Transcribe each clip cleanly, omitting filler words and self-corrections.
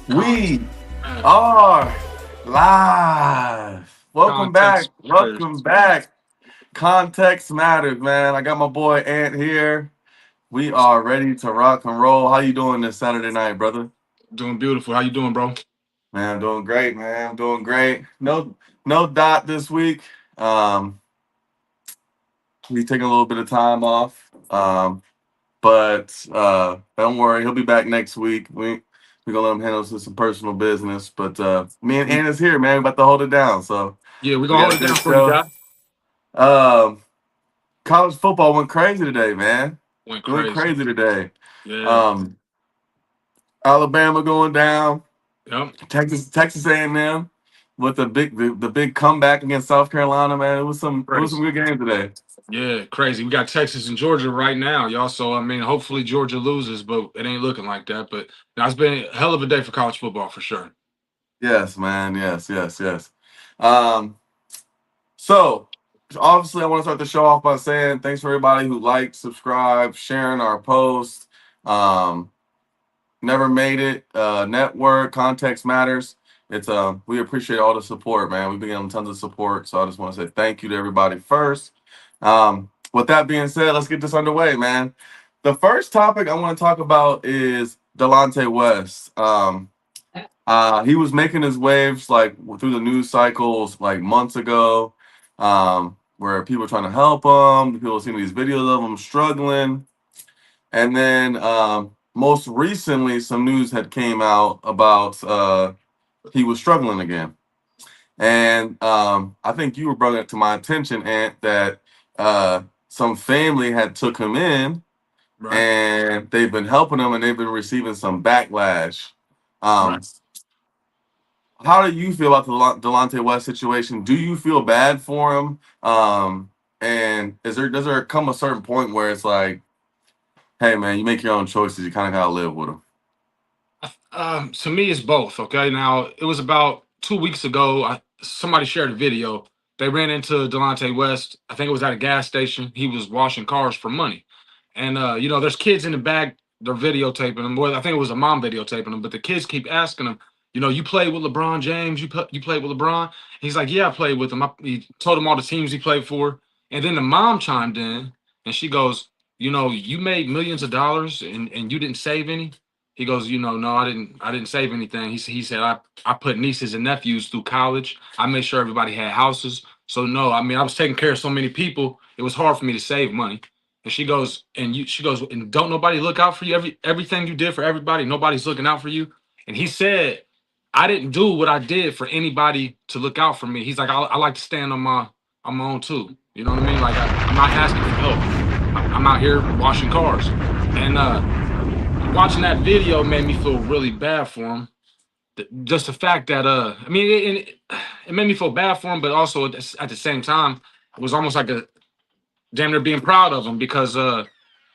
We Man, are live. Welcome back. context Welcome matters. back. Context matters, man. I got my boy Ant here. We are ready to rock and roll. How you doing this Saturday night, brother? Doing beautiful. How you doing, bro? Man, I'm doing great, man. I'm doing great. No dot this week. Um, he's taking a little bit of time off. But don't worry, he'll be back next week. We gonna let him handle some personal business. But me and We, Anna's here, man. We about to hold it down. So yeah, we're we gonna got hold a it down good for you, show. guy. Um, college football went crazy today, man. Went It went crazy. crazy today. Yeah. Um, Alabama going down. Yep. Texas A&M with the big comeback against South Carolina, man. It was some Crazy. good games today. Yeah, crazy. We got Texas and Georgia right now, y'all. So I mean, hopefully Georgia loses, but it ain't looking like that. But now it's been a hell of a day for college football for sure. Yes, man. Yes, yes, yes. Um, So, obviously, I want to start the show off by saying thanks for everybody who liked, subscribed, sharing our post. Um, Never made it. Network context matters. It's we appreciate all the support, man. We've been getting tons of support, so I just want to say thank you to everybody first. With that being said, let's get this underway, man. The first topic I want to talk about is Delonte West. He was making his waves like through the news cycles like months ago, where people were trying to help him. People were seeing these videos of him struggling, and then most recently, some news had came out about he was struggling again. And I think you were bringing it to my attention, Ant, that some family had took him in, Right. and they've been helping him, and they've been receiving some backlash. Right. Um, How do you feel about the Delonte West situation? Do you feel bad for him? And does there come a certain point where it's like, hey man, you make your own choices, you kind of gotta live with them? To me, it's both. Okay. Now it was about 2 weeks ago. Somebody shared a video. They ran into Delonte West. I think it was at a gas station. He was washing cars for money, and there's kids in the back. They're videotaping him. Well, I think it was a mom videotaping him, but the kids keep asking him. You played with LeBron James. You played with LeBron. He's like, yeah, I played with him. He told him all the teams he played for, and then the mom chimed in and she goes, you made millions of dollars and you didn't save any. He goes, no, I didn't save anything. He said I put nieces and nephews through college. I made sure everybody had houses. So no, I mean I was taking care of so many people. It was hard for me to save money. And she goes, and don't nobody look out for you. Everything you did for everybody, nobody's looking out for you. And he said, I didn't do what I did for anybody to look out for me. He's like, I like to stand on my own too. You know what I mean? Like I'm not asking for help. I'm out here washing cars. And watching that video made me feel really bad for him. Just the fact that I mean, it made me feel bad for him, but also at the same time, it was almost like a damn near being proud of him because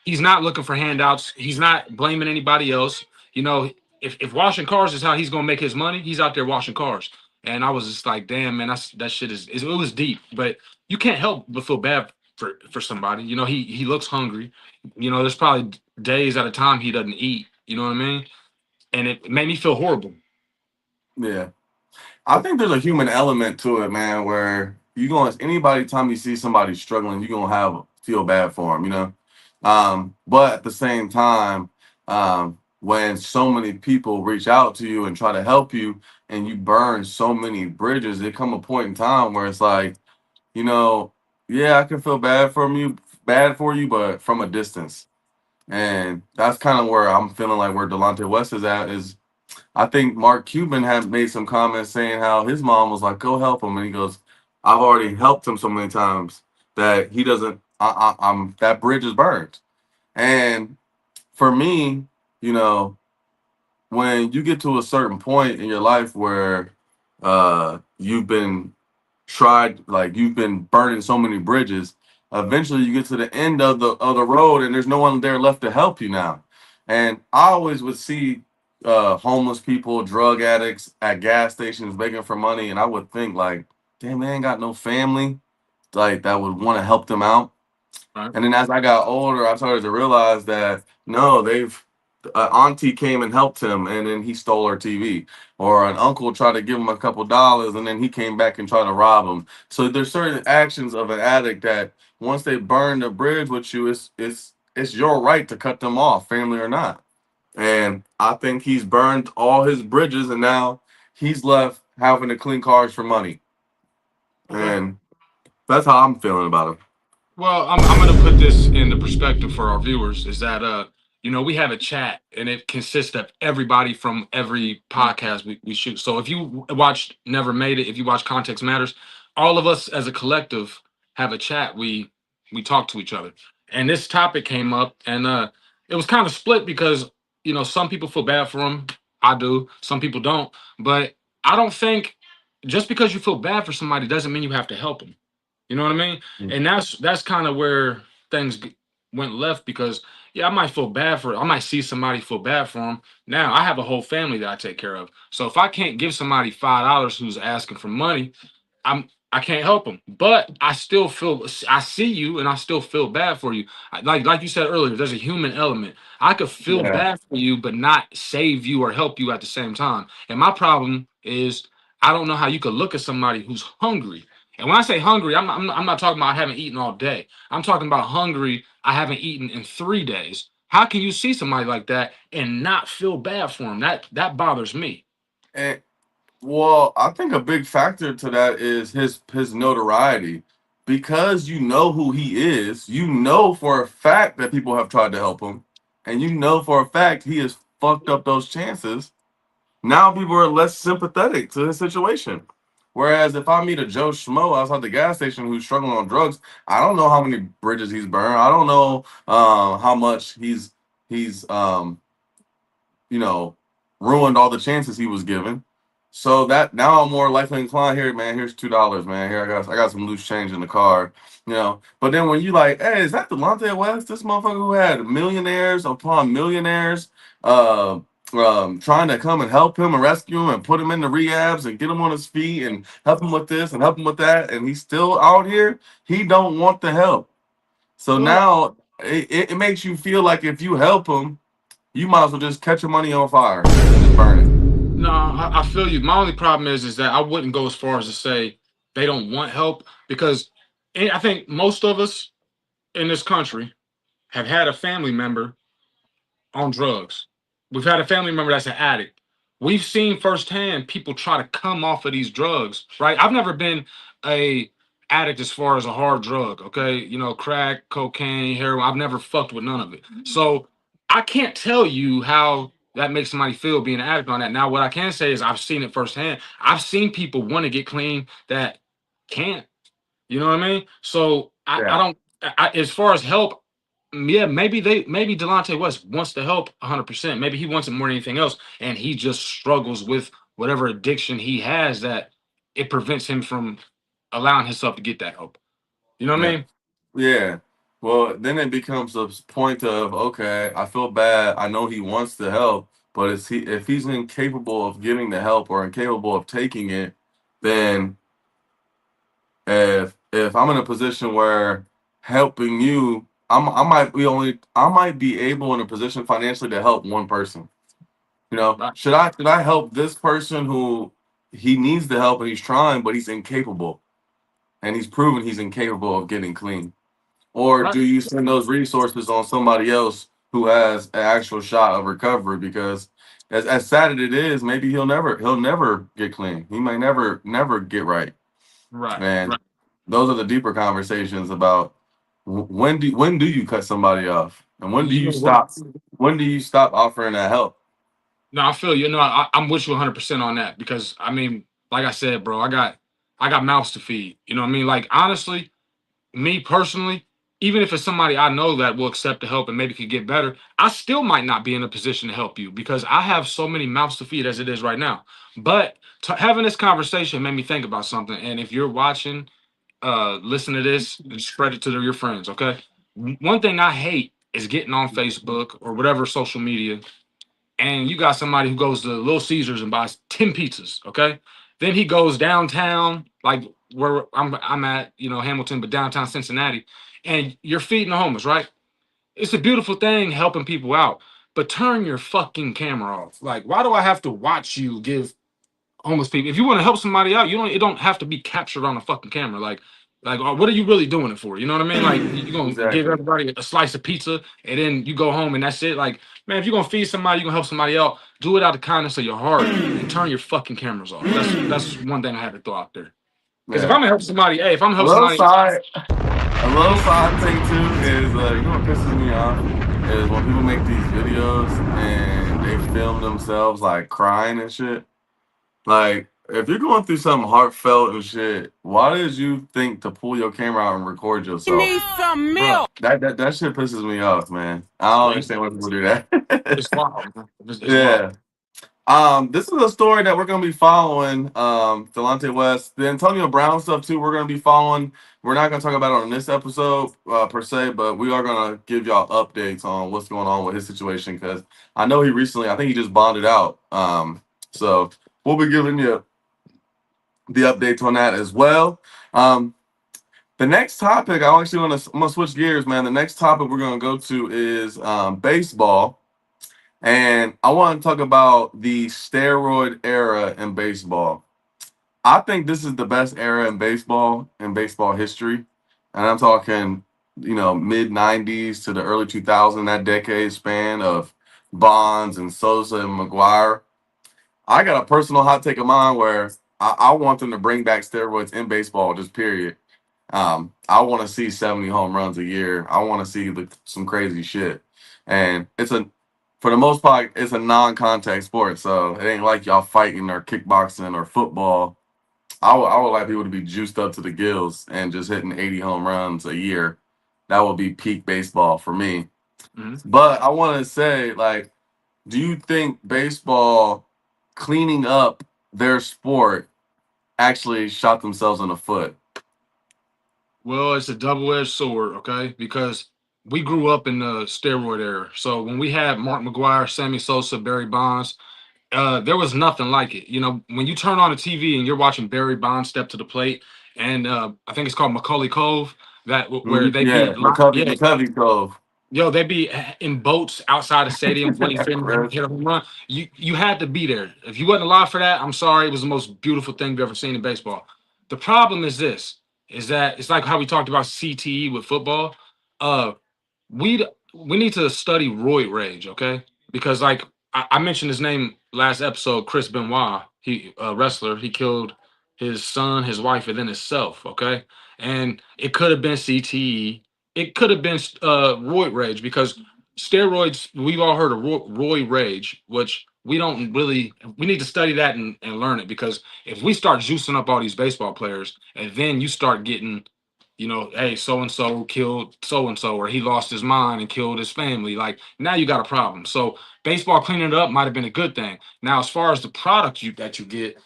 he's not looking for handouts. He's not blaming anybody else. You know, if washing cars is how he's gonna make his money, he's out there washing cars. And I was just like, damn man, that shit it was deep. But you can't help but feel bad for somebody. He looks hungry. There's probably days at a time he doesn't eat. You know what I mean? And it made me feel horrible. Yeah, I think there's a human element to it, man. Where you going anybody time you see somebody struggling, you gonna have feel bad for them, you know. But at the same time, when so many people reach out to you and try to help you, and you burn so many bridges, there come a point in time where it's like, you know, yeah, I can feel bad for you, but from a distance. And that's kind of where I'm feeling like where Delonte West is at is I think Mark Cuban had made some comments saying how his mom was like, go help him. And he goes, I've already helped him so many times that he doesn't I'm that bridge is burned. And for me, you know, when you get to a certain point in your life where you've been tried like you've been burning so many bridges, eventually you get to the end of the road and there's no one there left to help you now. And I always would see homeless people, drug addicts at gas stations begging for money, and I would think like, damn, they ain't got no family like that would want to help them out. Right? And then as I got older, I started to realize that no, they've auntie came and helped him, and then he stole her TV, or an uncle tried to give him a couple dollars, and then he came back and tried to rob him. So there's certain actions of an addict that once they burn the bridge with you, it's your right to cut them off, family or not. And I think he's burned all his bridges, and now he's left having to clean cars for money. Okay. And that's how I'm feeling about him. Well, I'm gonna put this in the perspective for our viewers is that we have a chat and it consists of everybody from every podcast we shoot. So if you watched Never Made It, if you watch Context Matters, all of us as a collective have a chat. We talk to each other. And this topic came up and it was kind of split because some people feel bad for him. I do, some people don't. But I don't think just because you feel bad for somebody doesn't mean you have to help them. You know what I mean? And that's kind of where things went left because yeah, I might feel bad for I might see somebody feel bad for them. Now I have a whole family that I take care of. So if I can't give somebody $5 who's asking for money, I can't help them. But I still feel I see you and I still feel bad for you. Like you said earlier, there's a human element. I could feel Yeah. bad for you but not save you or help you at the same time. And my problem is I don't know how you could look at somebody who's hungry. And when I say hungry, I'm not talking about I haven't eaten all day. I'm talking about hungry. I haven't eaten in 3 days. How can you see somebody like that and not feel bad for him? That bothers me. And well, I think a big factor to that is his notoriety. Because you know who he is, you know for a fact that people have tried to help him, and you know for a fact he has fucked up those chances. Now people are less sympathetic to his situation. Whereas if I meet a Joe Schmo outside the gas station who's struggling on drugs, I don't know how many bridges he's burned. I don't know how much he's you know, ruined all the chances he was given. So that now I'm more likely inclined here, man. Here's $2, man. Here I got some loose change in the car, you know. But then when you like, hey, is that Delonte West? This motherfucker who had millionaires upon millionaires, trying to come and help him and rescue him and put him in the rehabs and get him on his feet and help him with this and help him with that, and he's still out here. He don't want the help. So Well, now it makes you feel like if you help him, you might as well just catch your money on fire and just burn it. no, I feel you. My only problem is that I wouldn't go as far as to say they don't want help because I think most of us in this country have had a family member on drugs. We've had a family member that's an addict. We've seen firsthand people try to come off of these drugs, right? I've never been a addict as far as a hard drug, okay? Crack, cocaine, heroin. I've never fucked with none of it. So I can't tell you how that makes somebody feel being an addict on that. Now, what I can say is I've seen it firsthand. I've seen people want to get clean that can't. You know what I mean? So I Yeah. don't. As far as help, yeah, maybe Delonte West wants to help 100%. Maybe he wants it more than anything else, and he just struggles with whatever addiction he has that it prevents him from allowing himself to get that help. You know what I Yeah. mean? Yeah. Well, then it becomes a point of okay, I feel bad. I know he wants the help, but if he's incapable of getting the help or incapable of taking it, then if I'm in a position where helping you, I might be able in a position financially to help one person. You know, Right. should I help this person who he needs the help and he's trying, but he's incapable and he's proven he's incapable of getting clean? Or Right. do you send those resources on somebody else who has an actual shot of recovery? Because as sad as it is, maybe he'll never get clean. He may never get right. Right. And those are the deeper conversations about when do you cut somebody off, and You know what? when do you stop offering that help? No, I feel you. No, I'm with you 100% on that because I mean, like I said, bro, I got mouths to feed. You know what I mean? Like honestly, me personally, even if it's somebody I know that will accept the help and maybe could get better, I still might not be in a position to help you because I have so many mouths to feed as it is right now. But having this conversation made me think about something. And if you're watching, listen to this and spread it to your friends, okay? One thing I hate is getting on Facebook or whatever social media and you got somebody who goes to Little Caesars and buys 10 pizzas, okay? Then he goes downtown, like where I'm at, Hamilton, but downtown Cincinnati, and you're feeding the homeless, right? It's a beautiful thing helping people out. but turn your fucking camera off. Like, why do I have to watch you give homeless people? If you want to help somebody out, you don't. It don't have to be captured on a fucking camera. Like, what are you really doing it for? You know what I mean? Like, you gonna give Exactly. everybody a slice of pizza and then you go home and that's it? Like, man, if you're gonna feed somebody, you gonna help somebody out. Do it out of the kindness of your heart and turn your fucking cameras off. That's one thing I had to throw out there. Because if I'm Yeah. gonna help somebody, hey, if I'm gonna A help little somebody, side, a little mhm, side thing too is you know what pisses me off is when people make these videos and they film themselves like crying and shit. Like, if you're going through something heartfelt and shit, why did you think to pull your camera out and record You yourself? need some bro, milk. That shit pisses me off, man. I don't yeah, understand why people do that. it's wild. Man. It's wild. Yeah. This is a story that we're gonna be following. Delonte West, the Antonio Brown stuff too. We're gonna be following. We're not gonna talk about it on this episode per se, but we are gonna give y'all updates on what's going on with his situation because I know he recently, I think he just bonded out. So we'll be giving you the updates on that as well. The next topic, I'm gonna switch gears, man. The next topic we're gonna go to is baseball. And I want to talk about the steroid era in baseball. I think this is the best era in baseball history. And I'm talking, mid 90s to the early 2000s, that decade span of Bonds and Sosa and McGuire. I got a personal hot take of mine where I want them to bring back steroids in baseball, just period. I want to see 70 home runs a year. I want to see some crazy shit. And for the most part, it's a non-contact sport, so it ain't like y'all fighting or kickboxing or football. I would like people to be juiced up to the gills and just hitting 80 home runs a year. That would be peak baseball for me. Mhm. But I want to say, like, do you think baseball cleaning up their sport actually shot themselves in the foot? Well, it's a double-edged sword, okay? Because we grew up in the steroid era. So when we had Mark McGuire, Sammy Sosa, Barry Bonds, there was nothing like it. You know, when you turn on the TV and you're watching Barry Bonds step to the plate, and I think it's called Macaulay Cove, where they Yeah, be, yeah, McCovey Cove. yo, they be in boats outside the stadium waiting for him to Chris. hit a home run. You had to be there. If you wasn't alive for that, I'm sorry. It was the most beautiful thing you've ever seen in baseball. The problem is this: is that it's like how we talked about CTE with football. Uh, we need to study roid rage, okay? Because like I mentioned his name last episode, Chris Benoit. He a wrestler. He killed his son, his wife, and then himself. Okay, and it could have been CTE. It could have been roid rage because steroids. We've all heard of roid rage, which we don't really. We need to study that and learn it because if we start juicing up all these baseball players, and then you start getting hey, so and so killed so and so, or he lost his mind and killed his family. Like now you got a problem. So baseball cleaning it up might have been a good thing. Now, as far as the product that you get,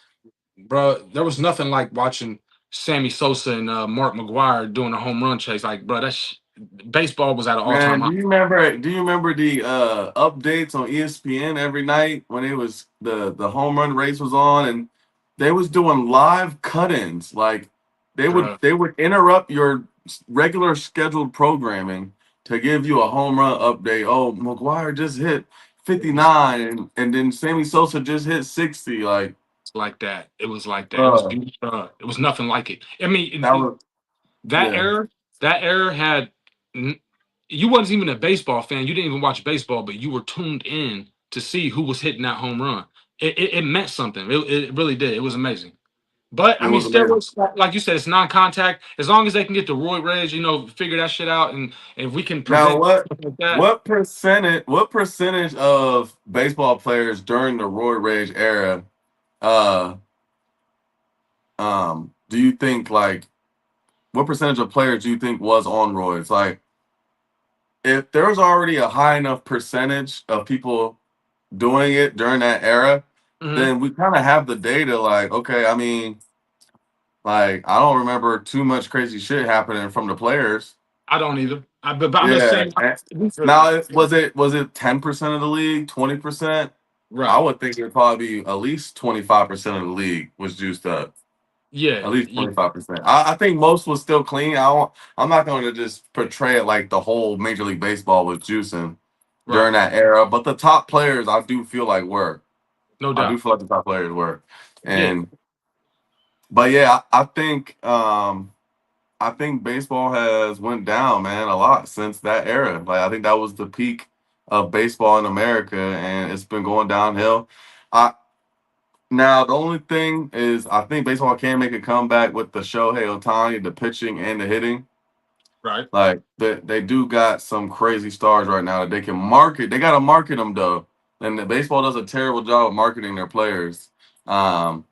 bro, there was nothing like watching Sammy Sosa and Mark McGuire doing a home run chase. Like, bro, baseball was at an all time Man, high. do you remember the updates on ESPN every night when it was the home run race was on and they was doing live cut-ins. Like they would Bro, they would interrupt your regular scheduled programming to give you a home run update. Oh, McGuire just hit it was 59 and then Sammy Sosa just hit 60. Like, like that. It was like that. It was uh, beautiful. It was nothing like it. I mean, that was that yeah. era, that era had n- you wasn't even a baseball fan. You didn't even watch baseball, but you were tuned in to see who was hitting that home run. It meant something. It really did. It was amazing. But I It mean, was amazing. steroids, like you said, it's non-contact. As long as they can get the roid rage, figure that shit out, and if we can Now, prevent what stuff like that, what percentage of baseball players during the Roy Rage era uh do you think, like, what percentage of players do you think was on roids? Like, if there was already a high enough percentage of people doing it during that era, mhm, then we kind of have the data. Like, okay, I mean, like, I don't remember too much crazy shit happening from the players. I don't either. But I'm just Yeah. saying, Now, was it 10% of the league, 20%? I right? would think it'd probably be at least 25% of the league was juiced up. Yeah, At least yeah. 25%. I think most was still clean. I'm not going to just portray it like the whole Major League Baseball was juicing. Right. during that era. But the top players, I do feel like were. No I do doubt. feel like the top players were. Yeah. And but yeah, I think baseball has went down, man, a lot since that era. Like I think that was the peak of baseball in America, and it's been going downhill. I Now the only thing is, I think baseball can make a comeback with the Shohei Ohtani, the pitching and the hitting. Right. Like they do got some crazy stars right now that they can market. They got to market them though, and the baseball does a terrible job of marketing their players. Um,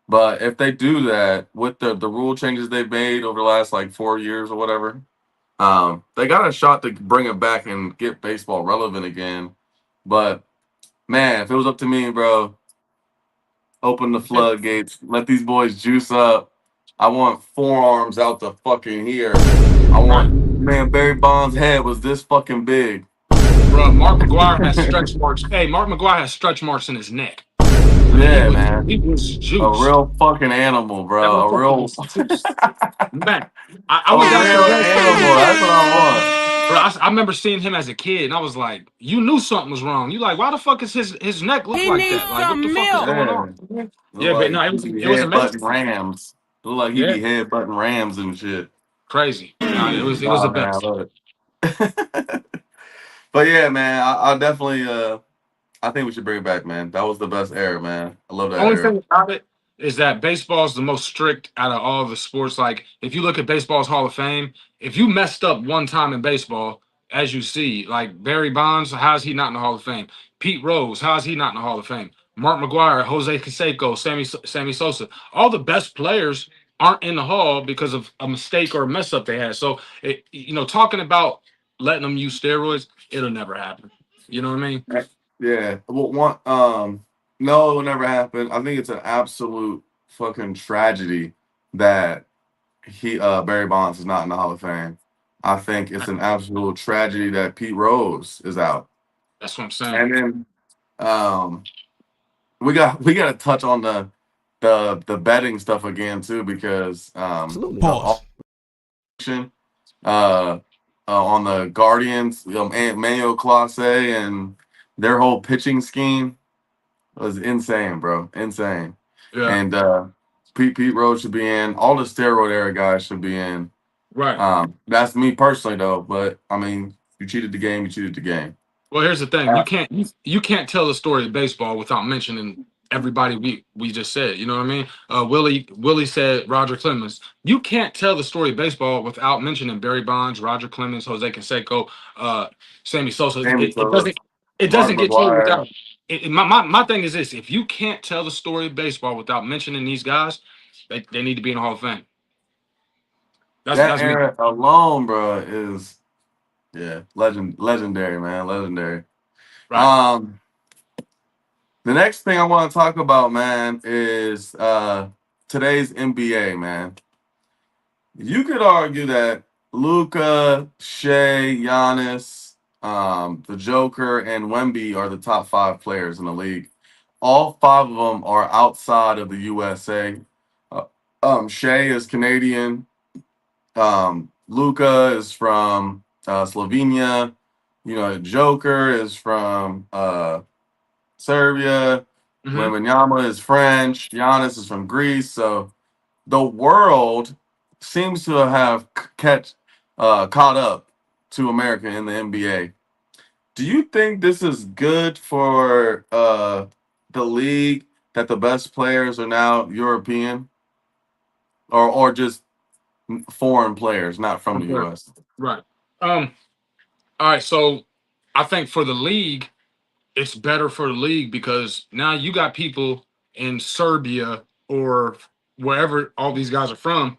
but if they do that with the rule changes they've made over the last like 4 years or whatever, they got a shot to bring it back and get baseball relevant again. But man, if it was up to me, bro, open the Yeah. floodgates, let these boys juice up. I want forearms out the fucking here. I Right. want man, Barry Bonds' head was this fucking big. Bro, Mark McGuire has stretch marks. Hey, Mark McGuire has stretch marks in his neck. I mean, Yeah, man. he was A juiced. real fucking animal, That bro. motherfucker was juiced. Man, I A went down to the real game. animal. That's what I want. Bro, I remember seeing him as a kid, and I was like, you knew something was wrong. You like, why the fuck is his neck look like that? Like, what the fuck is going Yeah. on? Look Yeah, but like no, he be it was headbutting amazing. Rams. Look like he Yeah, be headbutting Rams and shit. crazy. No, it was the Oh man, I best. love it. But yeah, man, I definitely I think we should bring it back, man. That was the best era, man. I love that Only era. thing about it is that baseball is the most strict out of all the sports. Like, if you look at baseball's Hall of Fame, if you messed up one time in baseball, as you see, like Barry Bonds, how is he not in the Hall of Fame? Pete Rose, how is he not in the Hall of Fame? Mark McGuire, Jose Canseco, Sammy Sosa, all the best players aren't in the Hall because of a mistake or a mess up they had. So, talking about letting them use steroids, it'll never happen. You know what I mean? Yeah. Well, no, it will never happen. I think it's an absolute fucking tragedy that Barry Bonds is not in the Hall of Fame. I think it's an absolute tragedy that Pete Rose is out. That's what I'm saying. And then um we got to touch on the betting stuff again too, because Pause. uh, on the Guardians, Manuel Clase and their whole pitching scheme was insane, bro. Insane. Yeah. And Pete Rose should be in. All the steroid era guys should be in. Right. That's me personally though. But I mean, you cheated the game. You cheated the game. Well, here's the thing: you can't tell the story of baseball without mentioning everybody we just said. You know what I mean? Willie said Roger Clemens. You can't tell the story of baseball without mentioning Barry Bonds, Roger Clemens, Jose Canseco, Sammy Sosa. Sammy Sosa, It Mark doesn't get told McGuire. without. My thing is this: if you can't tell the story of baseball without mentioning these guys, they need to be in the Hall of Fame. That That's me. era alone, bro, is legendary, man, legendary. Right. The next thing I want to talk about, man, is today's NBA, man. You could argue that Luka, Shea, Giannis, the Joker, and Wemby are the top 5 players in the league. All 5 of them are outside of the USA. Shea is Canadian. Luka is from Slovenia. Joker is from Serbia. Mhm. Wembanyama is French. Giannis is from Greece. So the world seems to have caught up to America in the NBA. Do you think this is good for the league that the best players are now European, or just foreign players, not from the Okay. U.S.? Right. All right. So I think for the league, it's better for the league because now you got people in Serbia or wherever all these guys are from.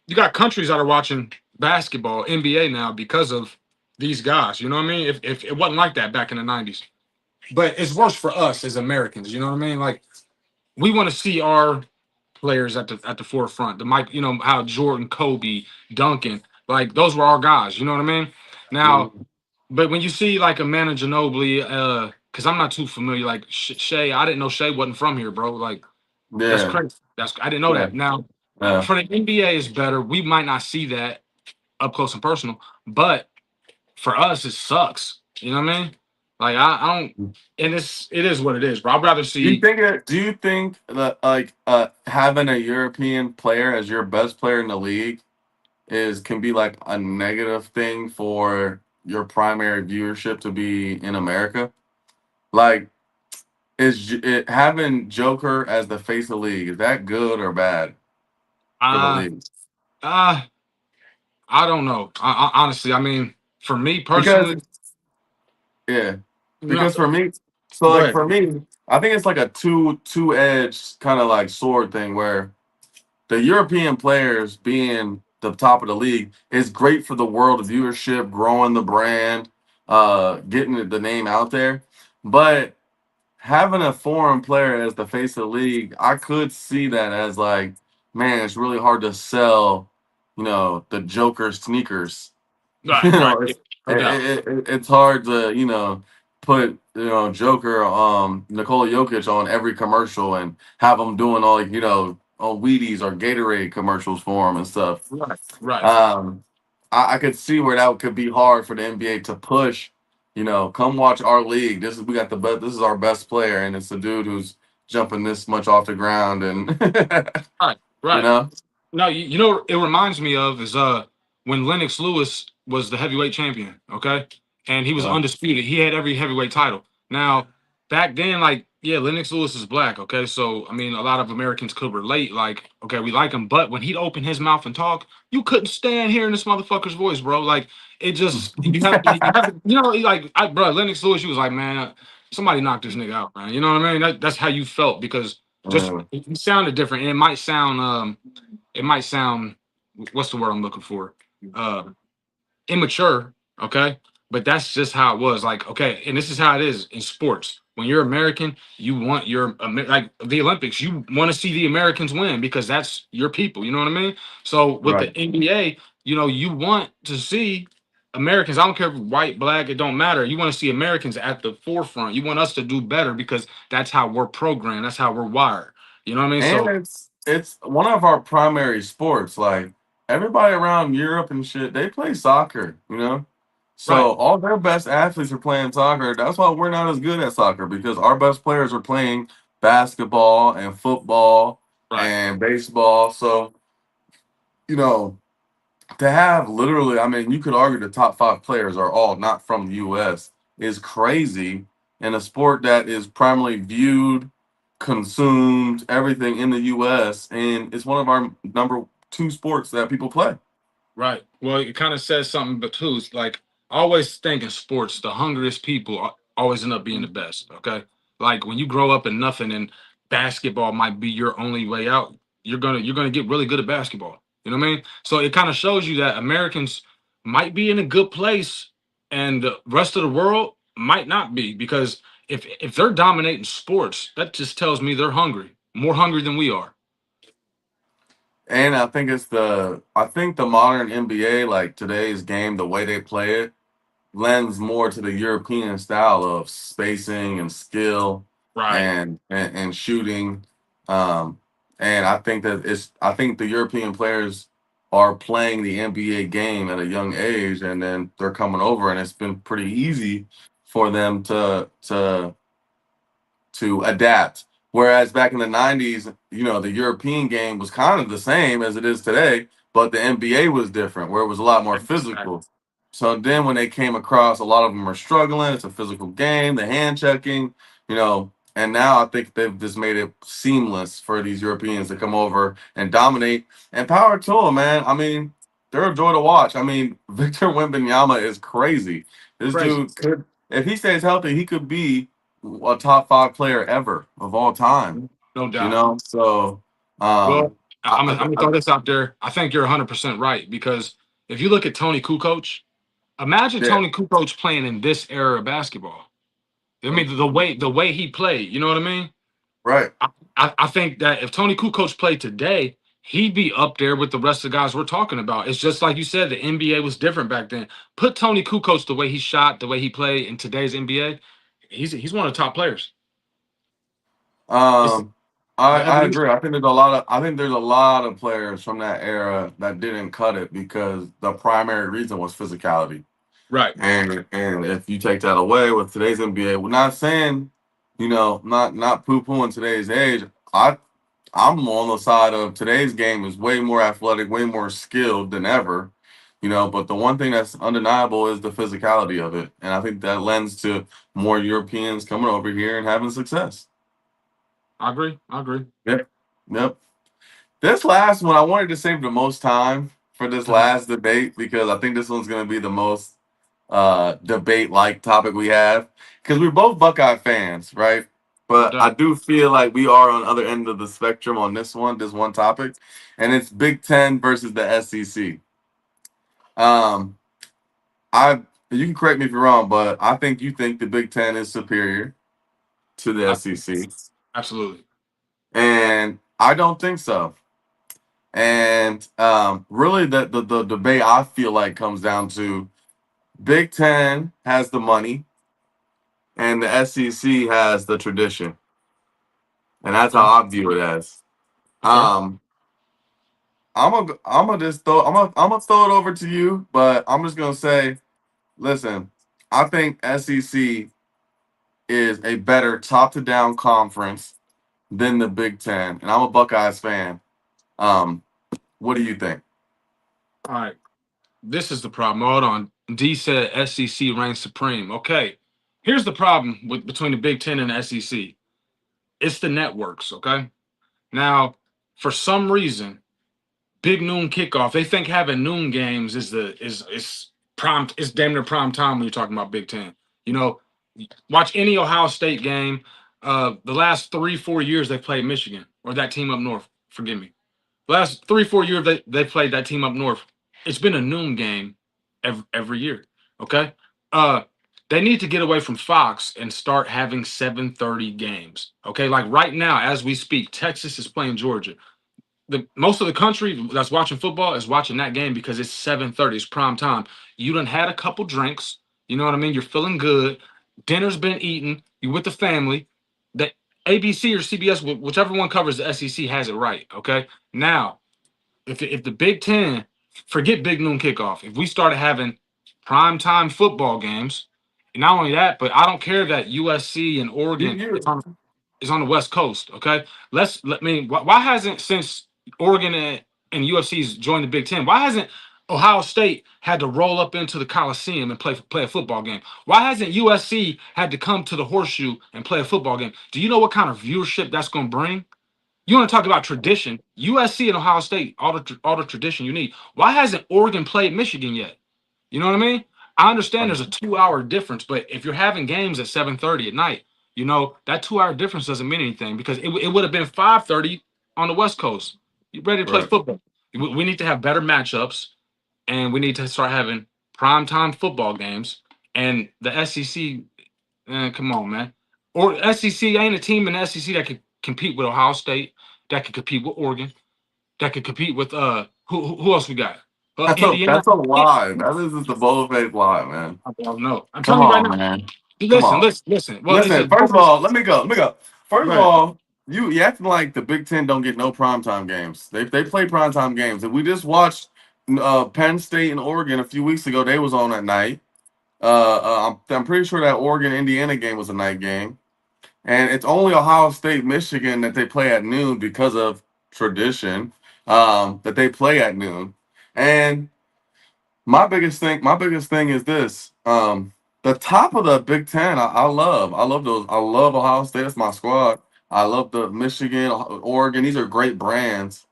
You got countries that are watching basketball, NBA now because of these guys. You know what I mean? If it wasn't like that back in the 90s. But it's worse for us as Americans. You know what I mean? Like we want to see our players at the forefront. The Mike, how Jordan, Kobe, Duncan, like those were our guys. You know what I mean? Now, but when you see like a Manu Ginobili, because I'm not too familiar, like Shea, I didn't know Shea wasn't from here, bro. Like that's Yeah, crazy. I didn't know yeah, that. Now, yeah. for the NBA is better. We might not see that up close and personal, but for us, it sucks. You know what I mean? Like I don't, and it is what it is. But I'd rather see. Do you think that like having a European player as your best player in the league is can be like a negative thing for your primary viewership to be in America? Like, it having Joker as the face of the league, is that good or bad for the Uh, league? uh, I don't know. Honestly, I mean, for me Because personally, yeah, you know, because for me, so go like ahead. for me, I think it's like a two-edged kind of like sword thing where the European players being the top of the league is great for the world viewership, growing the brand, getting the name out there. But having a foreign player as the face of the league, I could see that as like, man, it's really hard to sell, the Joker sneakers. Right, You right, know, yeah, it's no doubt. it's hard to put Joker Nikola Jokic on every commercial and have him doing all on Wheaties or Gatorade commercials for him and stuff. Right, right. Um, I could see where that could be hard for the NBA to push. Come watch our league. We got the best. This is our best player, and it's a dude who's jumping this much off the ground, and Right, you right. know, No, you know what it reminds me of is when Lennox Lewis was the heavyweight champion, okay? And he was uh, undisputed. He had every heavyweight title. Now, back then, like, yeah, Lennox Lewis is black, okay? So I mean a lot of Americans could relate, like, okay, we like him, but when he'd open his mouth and talk, you couldn't stand hearing this motherfucker's voice, bro. Like it just like bro, Lennox Lewis, you was like, man, somebody knock this nigga out, man. You know what I mean? That's how you felt because just uh, it sounded different. And it might sound what's the word I'm looking for? Uh immature, okay? But that's just how it was. Like, okay, and this is how it is in sports. When you're American, you want like the Olympics, you want to see the Americans win because that's your people. You know what I mean? So with right. the NBA, you want to see Americans. I don't care if white, black, it don't matter. You want to see Americans at the forefront. You want us to do better because that's how we're programmed. That's how we're wired. You know what I mean? And So it's one of our primary sports. Like everybody around Europe and shit, they play soccer. right, So all their best athletes are playing soccer. That's why we're not as good at soccer because our best players are playing basketball and football right, and baseball. So, you know, to have literally, I mean, you could argue the top five players are all not from the US is crazy in a sport that is primarily viewed, consumed, everything in the US, and it's one of our number two sports that people play. right. Well, it kind of says something, but too, it's like I always think in sports, the hungriest people always end up being the best. Okay, like when you grow up in nothing and basketball might be your only way out, you're gonna get really good at basketball. You know what I mean? So it kind of shows you that Americans might be in a good place, and the rest of the world might not be because if they're dominating sports, that just tells me they're hungry, more hungry than we are. And I think the modern NBA, like today's game, the way they play it, lends more to the European style of spacing and skill Right. and shooting. Um, and I think the European players are playing the NBA game at a young age, and then they're coming over, and it's been pretty easy for them to adapt. Whereas back in the 90s, the European game was kind of the same as it is today, but the NBA was different, where it was a lot more physical. So then when they came across, a lot of them are struggling. It's a physical game, the hand checking, and now I think they've just made it seamless for these Europeans to come over and dominate. And power to them, man. I mean, they're a joy to watch. I mean, Victor Wembanyama is crazy. This Crazy, dude could, if he stays healthy, he could be a top five player ever of all time. no doubt. So Well, I, I'm gonna throw this out there. I think you're 100% right because if you look at Tony Kukoc, imagine yeah, Tony Kukoc playing in this era of basketball. I mean, the way he played. You know what I mean? right. I think that if Tony Kukoc played today, he'd be up there with the rest of the guys we're talking about. It's just like you said, the NBA was different back then. Put Tony Kukoc the way he shot, the way he played in today's NBA, he's one of the top players. It's Um, the I evolution. agree. I think there's a lot of players from that era that didn't cut it because the primary reason was physicality. Right. And if you take that away with today's NBA, we're not saying, not poo pooing today's age. I'm on the side of today's game is way more athletic, way more skilled than ever. But the one thing that's undeniable is the physicality of it. And I think that lends to more Europeans coming over here and having success. I agree. I agree. Yep. Yep. This last one, I wanted to save the most time for this Mhm. last debate because I think this one's going to be the most debate like topic we have because we're both Buckeye fans, right? No But I doubt. do feel like we are on the other end of the spectrum on this one topic, and it's Big Ten versus the SEC. Um, I You can correct me if you're wrong, but I think you think the Big Ten is superior to the Ab- SEC, Absolutely. and I don't think so. And really, the debate I feel like comes down to Big Ten has the money and the SEC has the tradition, and that's how Okay. I view it as. Okay. Um, I'm gonna throw it over to you, but I'm just gonna say, listen, I think SEC is a better top to down conference than the Big Ten, and I'm a Buckeyes fan. Um, what do you think? All right. This is the problem. Hold on. D said SEC reigns supreme. Okay. Here's the problem with between the Big Ten and the SEC. It's the networks. Okay. Now, for some reason, big noon kickoff. They think having noon games is the is prime. It's damn near prime time when you're talking about Big Ten. You know, watch any Ohio State game. The last 3-4 years they played Michigan or that team up north. Forgive me. Last 3-4 years they played that team up north. It's been a noon game every year. Okay. Uh, they need to get away from Fox and start having 7:30 games. Okay, like right now as we speak, Texas is playing Georgia. The most of the country that's watching football is watching that game because it's 7:30. It's prime time. You done had a couple drinks. You know what I mean? You're feeling good. Dinner's been eaten. You with the family. The ABC or CBS, whichever one covers the SEC, has it right. Okay. Now, if the Big Ten, forget big noon kickoff. If we started having prime time football games, and not only that, but I don't care that USC and You, Oregon you, is on the West Coast. Okay, let me. Why hasn't since Oregon and UFC's joined the Big Ten? Why hasn't Ohio State had to roll up into the Coliseum and play a football game? Why hasn't USC had to come to the Horseshoe and play a football game? Do you know what kind of viewership that's going to bring? You want to talk about tradition? USC and Ohio State, all the tradition you need. Why hasn't Oregon played Michigan yet? You know what I mean? I understand there's a 2 hour difference, but if you're having games at 7:30 at night, that 2 hour difference doesn't mean anything because it would have been 5:30 on the West Coast. You ready to play right. football? We need to have better matchups, and we need to start having prime time football games. And the SEC, come on, man. Or SEC ain't a team in the SEC that could compete with Ohio State, that could compete with Oregon, that could compete with who else we got? Indiana. That's a lie. That is just a bold-faced lie, man. I don't know. I'm Come telling you right on, now. man. Come Listen, on. listen, listen. Well, it's Listen, a first of all, let me go. Let me go. First of right. all, you acting like the Big Ten don't get no primetime games. They play primetime games. And we just watched Penn State and Oregon a few weeks ago. They was on at night. I'm pretty sure that Oregon Indiana game was a night game. And it's only Ohio State Michigan that they play at noon because of tradition. That they play at noon. And my biggest thing is this. The top of the Big Ten, I love. I love those. I love Ohio State. That's my squad. I love the Michigan, Oregon. These are great brands,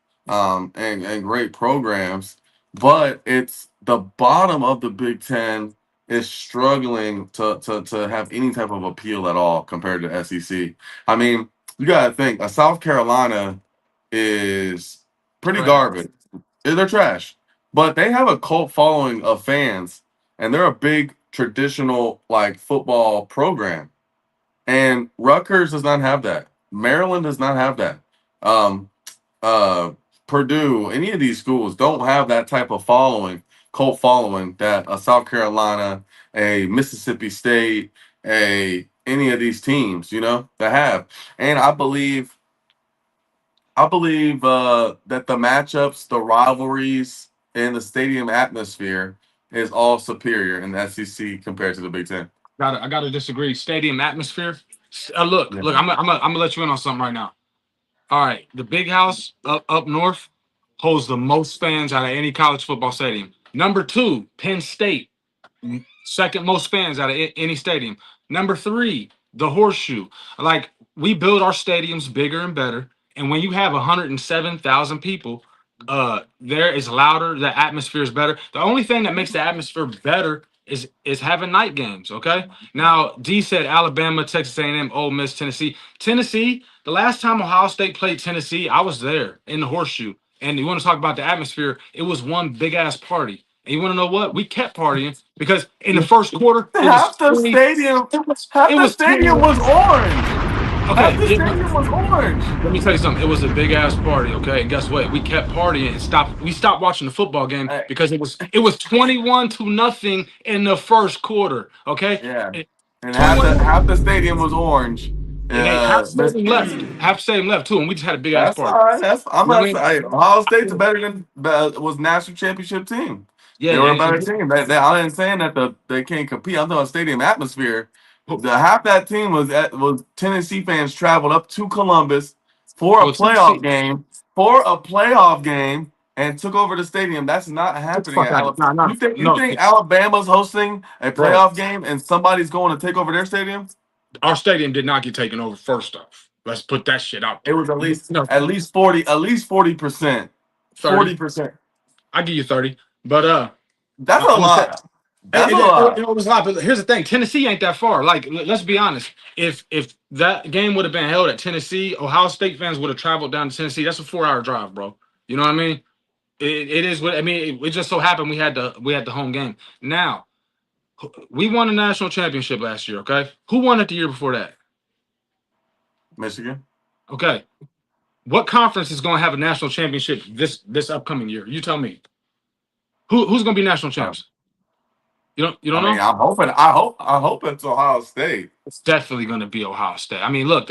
and great programs. But it's the bottom of the Big Ten is struggling to have any type of appeal at all compared to SEC. I mean, you gotta think a South Carolina is pretty Trash. garbage. They're trash, but they have a cult following of fans, and they're a big traditional like football program. And Rutgers does not have that. Maryland does not have that. Um, uh, Purdue, any of these schools don't have that type of following, cult following that a South Carolina, a Mississippi State, a any of these teams, that have. And I believe that the matchups, the rivalries, and the stadium atmosphere is all superior in the SEC compared to the Big Ten. I gotta disagree. Stadium atmosphere. Look, Yeah. I'm gonna let you in on something right now. All right, the Big House up north holds the most fans out of any college football stadium. Number two, Penn State, second most fans out of any stadium. Number three, the Horseshoe. Like we build our stadiums bigger and better, and when you have 107,000 people, there is louder. The atmosphere is better. The only thing that makes the atmosphere better is having night games. Okay. Now D said Alabama, Texas A&M, Ole Miss, Tennessee. Tennessee. The last time Ohio State played Tennessee, I was there in the Horseshoe. And you want to talk about the atmosphere? It was one big ass party. And you want to know what? We kept partying because in the first quarter, it was Half the 20 stadium, it half the was stadium 21. was orange. Half the Okay, stadium was orange. let me tell you something. It was a big ass party, okay? And guess what? We kept partying and stopped. We stopped watching the football game Hey, because it was 21-0 in the first quarter, okay? yeah, And and 21. half the stadium was orange. And they half Miss- stadium left. Half stadium left too, and we just had a big ass That's party. all right. I'm You know not what I mean? saying Ohio State's better than was national championship team. Yeah, They were a and, better and team. I didn't saying that they can't compete. I'm talking about stadium atmosphere. The half that team was Tennessee fans traveled up to Columbus for a well, playoff Tennessee. game and took over the stadium. That's not Get the happening fuck at out of Alabama. here. No, You no, think Alabama's hosting a bro. playoff game and somebody's going to take over their stadium? Our stadium did not get taken over. First off, let's put that shit out It there. was No, at least 40%. 30. 40%. I give you 30, but That's a I'm gonna say. lot. That's a lot. It was a lot, but here's the thing: Tennessee ain't that far. Like, let's be honest. If that game would have been held at Tennessee, Ohio State fans would have traveled down to Tennessee. That's a 4-hour drive, bro. You know what I mean? It is what I mean. It just so happened we had the home game. Now we won a national championship last year. Okay, who won it the year before that? Michigan. Okay, what conference is going to have a national championship this upcoming year? You tell me. Who's going to be national champs? You I don't mean, know? I hope it's Ohio State. It's definitely going to be Ohio State. I mean, look,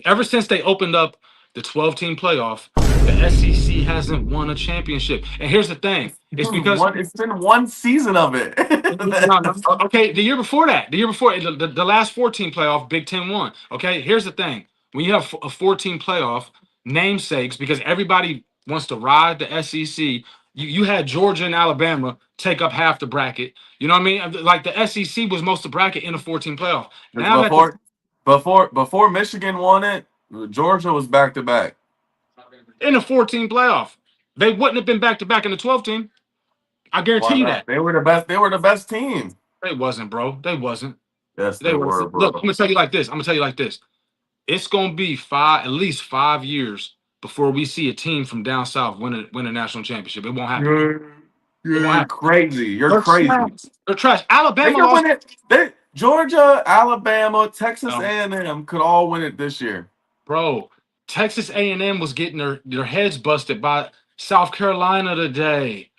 ever since they opened up the 12-team playoff, the SEC hasn't won a championship. And here's the thing: it's because It's been one season of it. no, okay, the year before that, the last 14 playoff, Big Ten won. Okay, here's the thing: when you have a 14 playoff, namesakes, because everybody wants to ride the SEC. You had Georgia and Alabama take up half the bracket. You know what I mean? Like the SEC was most of the bracket in a 14 playoff. Now that Before Michigan won it, Georgia was back to back. in a 14 playoff, they wouldn't have been back to back in the 12 team. I Why guarantee you not? that. They were the best. They were the best team. They wasn't, bro. They wasn't. Yes, They they were. were, Look, bro. I'm gonna tell you like this. It's gonna be at least 5 years before we see a team from down south win a national championship. It won't happen. You're crazy. You're They're crazy. trash. They're trash. They Alabama could lost. win it. Georgia, Alabama, Texas Um, A&M could all win it this year. Bro, Texas A&M was getting their heads busted by South Carolina today.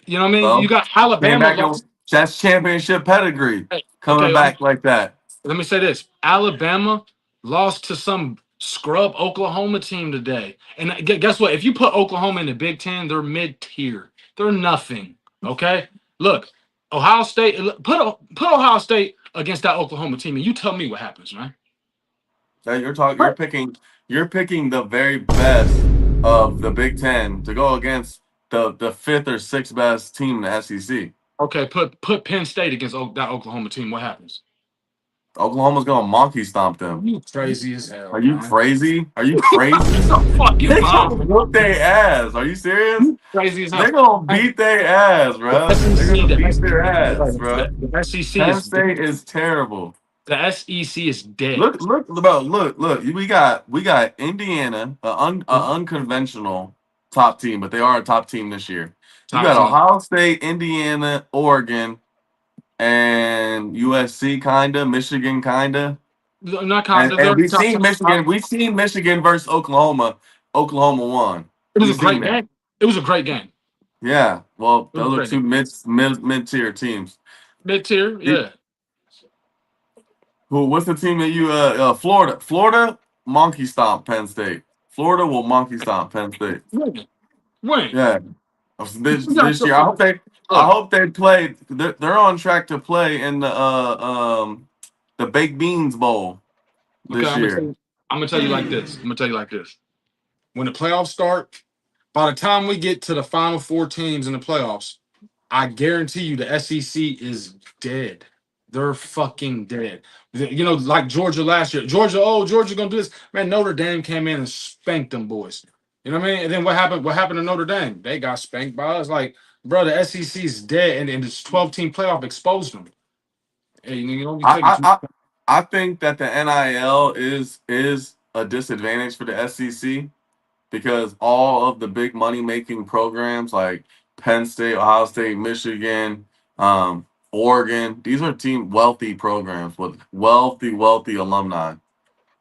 You know what I mean? So You got came Alabama back lost. and that's championship pedigree coming Okay, back like that. let me say this: Alabama lost to some scrub Oklahoma team today. And guess what? If you put Oklahoma in the Big Ten, they're mid-tier. They're nothing. Okay. Look, Ohio State. Put Ohio State against that Oklahoma team, and you tell me what happens, man. That you're picking the very best of the Big Ten to go against the fifth or sixth best team in the SEC. Okay, put Penn State against that Oklahoma team. What happens? Oklahoma's gonna monkey stomp them. You crazy as hell. Are you man. crazy? Are you crazy? So fucking They mom. gonna whoop their ass. Are you serious? Crazy as hell. They're gonna beat their ass, bro. They're gonna beat their ass, bro. The SEC Penn is State is terrible. the SEC is dead. Look, bro. Look. We got Indiana, an unconventional top team, but they are a top team this year. You got Ohio State, Indiana, Oregon, and USC, kinda, Michigan, kinda. Not kind of. And we've seen Michigan versus Oklahoma. Oklahoma won. It was We've a great seen that. game. It was a great game. Yeah. Well, It was those are great. two mid-tier teams. Mid-tier, yeah. What's the team that you Florida? Florida monkey stomp Penn State. Florida will monkey stomp Penn State. When? Yeah. This year. I hope I Look, hope they play. They're on track to play in the Baked Beans Bowl okay, this year. I'm gonna tell you like this. I'm gonna tell you like this. When the playoffs start, by the time we get to the final four teams in the playoffs, I guarantee you the SEC is dead. They're fucking dead. You know, like Georgia last year. Georgia, oh, Georgia gonna do this. Man, Notre Dame came in and spanked them boys. You know what I mean? And then what happened? What happened to Notre Dame? They got spanked by us. Like, bro, the SEC is dead, and this 12-team playoff exposed them. Hey, you don't be I taking I too. I, I think that the NIL is a disadvantage for the SEC because all of the big money making programs like Penn State, Ohio State, Michigan, Oregon, these are wealthy programs with wealthy alumni.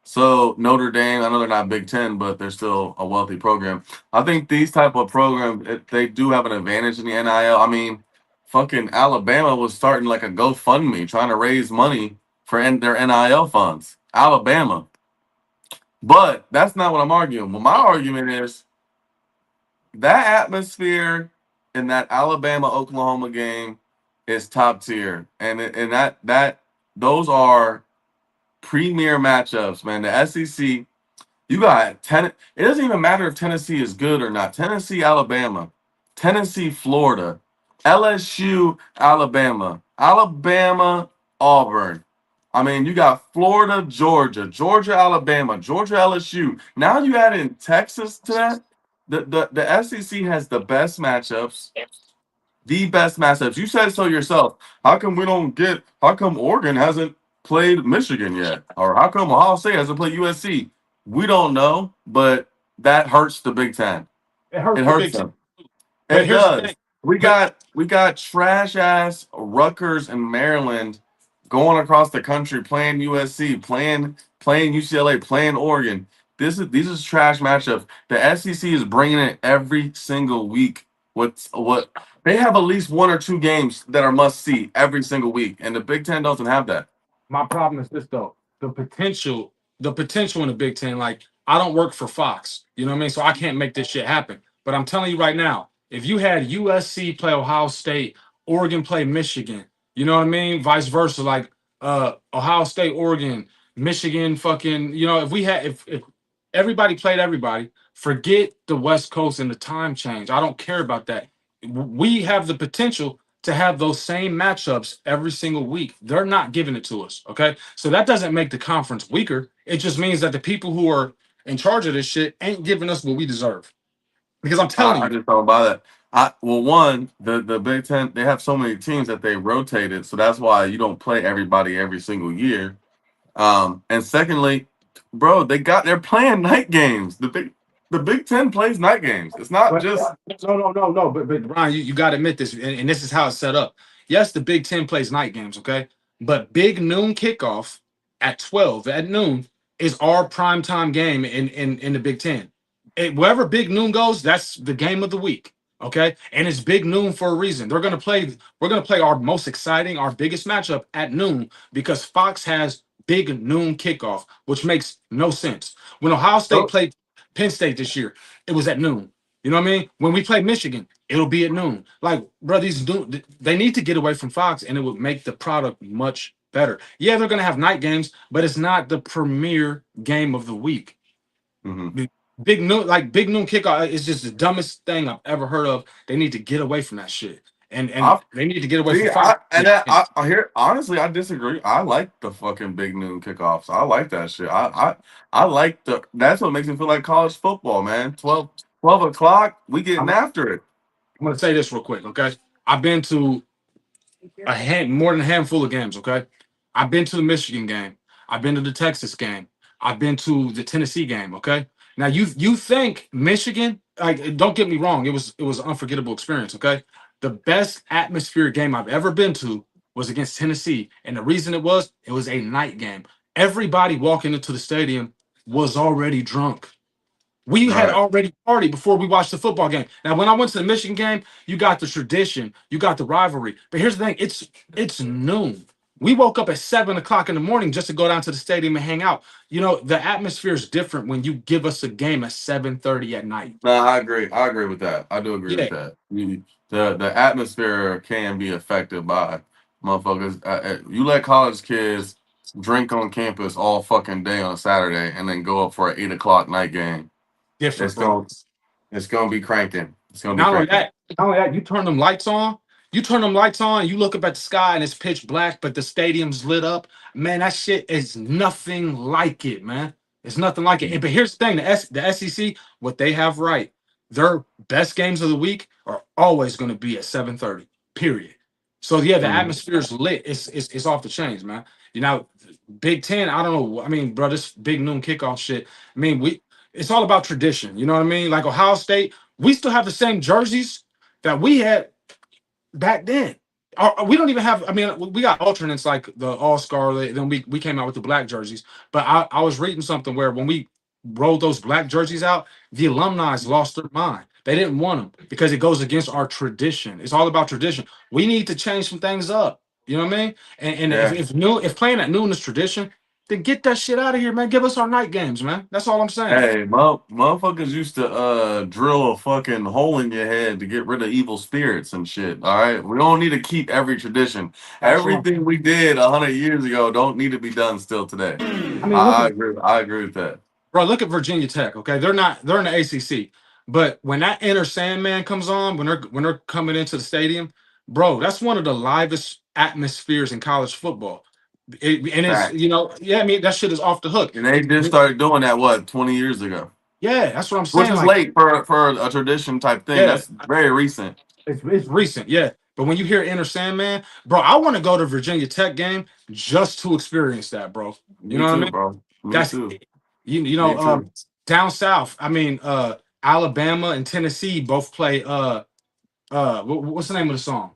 So Notre Dame, I know they're not Big Ten, but they're still a wealthy program. I think these type of programs they do have an advantage in the NIL. I mean, fucking Alabama was starting like a GoFundMe trying to raise money for their NIL funds. Alabama, but that's not what I'm arguing. Well, my argument is that atmosphere in that Alabama Oklahoma game is top tier, and that those are premier matchups, man. The SEC. You got ten. It doesn't even matter if Tennessee is good or not. Tennessee, Alabama, Tennessee, Florida, LSU, Alabama, Alabama, Auburn. I mean, you got Florida, Georgia, Georgia, Alabama, Georgia, LSU. Now you add in Texas to that. The SEC has the best matchups, the best matchups. You said so yourself. How come we don't get? How come Oregon hasn't played Michigan yet, or how come Ohio State hasn't played USC? We don't know, but that hurts the Big Ten. It hurts It the hurts Big Ten. them. But It here's the thing. does. We But got we got trash ass Rutgers and Maryland going across the country playing USC, playing UCLA, playing Oregon. These is trash matchups. The SEC is bringing it every single week. What they have at least one or two games that are must see every single week, and the Big Ten doesn't have that. my problem is this though: the potential in the Big Ten. Like, I don't work for Fox, you know what I mean? So I can't make this shit happen. But I'm telling you right now, if you had USC play Ohio State, Oregon play Michigan, you know what I mean? Vice versa, like Ohio State, Oregon, Michigan, fucking, if we had if everybody played everybody, forget the West Coast and the time change. I don't care about that. We have the potential to have those same matchups every single week. They're not giving it to us. Okay. So that doesn't make the conference weaker. It just means that the people who are in charge of this shit ain't giving us what we deserve. Because I'm telling I you, just don't buy that. One, the Big Ten they have so many teams that they rotated, so that's why you don't play everybody every single year. And secondly, bro, they're playing night games. The Big Ten plays night games. It's not but just no. But Brian, you got to admit this, and this is how it's set up. Yes, the Big Ten plays night games, okay? But big noon kickoff at 12 at noon is our prime time game in the Big Ten. Wherever big noon goes, that's the game of the week. Okay. And it's big noon for a reason. We're gonna play our most exciting, our biggest matchup at noon because Fox has big noon kickoff, which makes no sense. When Ohio State oh, played Penn State this year, it was at noon. You know what I mean? When we play Michigan, it'll be at noon. Like, bro, they need to get away from Fox, and it would make the product much better. Yeah, they're gonna have night games, but it's not the premier game of the week. mhm. Big noon kickoff is just the dumbest thing I've ever heard of. They need to get away from that shit, and I they need to get away from see. Fox. I hear. Honestly, I disagree. I like the fucking big noon kickoffs. I like that shit. I like the. That's what makes me feel like college football, man. 12 o'clock. We getting I'm, after it. I'm gonna say this real quick, okay? I've been to more than a handful of games. Okay, I've been to the Michigan game. I've been to the Texas game. I've been to the Tennessee game. Okay, now you think Michigan? Like, don't get me wrong. It was an unforgettable experience. Okay, the best atmosphere game I've ever been to was against Tennessee, and the reason it was a night game. Everybody walking into the stadium was already drunk. We had Right. already partied before we watched the football game. Now, when I went to the Michigan game, you got the tradition, you got the rivalry. But here's the thing: it's noon. We woke up at 7 o'clock in the morning just to go down to the stadium and hang out. You know, the atmosphere is different when you give us a game at 7:30 at night. No, I agree. I agree with that. I do agree with Yeah, that. The atmosphere can be affected by motherfuckers. You let college kids drink on campus all fucking day on a Saturday and then go up for an 8 o'clock night game. different, It's bro. going it's gonna be cranking. It's gonna be Not only cranking. that, not only that, you turn them lights on. You turn them lights on, you look up at the sky and it's pitch black, but the stadium's lit up. Man, that shit is nothing like it, man. It's nothing like it. But here's the thing: the SEC, what they have right, their best games of the week are always going to be at 7:30. Period. So yeah, the Mhm. atmosphere is lit. It's off the chains, man. You know, Big Ten. I don't know. I mean, bro, this big noon kickoff shit. I mean, it's all about tradition. You know what I mean? Like Ohio State, we still have the same jerseys that we had back then. We don't even have. I mean, we got alternates like the All Scarlet. Then we came out with the black jerseys. But I was reading something where when we rolled those black jerseys out, the alumni lost their mind. They didn't want them because it goes against our tradition. It's all about tradition. We need to change some things up. You know what I mean? And Yeah. if playing at noon is tradition, then get that shit out of here, man. Give us our night games, man. That's all I'm saying. Hey, motherfuckers used to drill a fucking hole in your head to get rid of evil spirits and shit. All right, we don't need to keep every tradition. That's what Everything we did 100 years ago don't need to be done still today. I mean, look at I agree. I agree with that. bro, look at Virginia Tech. Okay, they're in the ACC, but when that Inner Sandman comes on, when they're coming into the stadium, bro, that's one of the livest atmospheres in college football. And it's Fact. yeah, I mean that shit is off the hook. And they just started doing that 20 years ago, Yeah, that's what I'm which saying. is Like, late for a tradition type thing. yeah, That's very recent. it's recent, yeah. But when you hear Inner Sandman, bro, I want to go to Virginia Tech game just to experience that, bro. You Me know what I too, mean? bro. Me That's too. you Me know too. down south. I mean, Alabama and Tennessee both play what's the name of the song?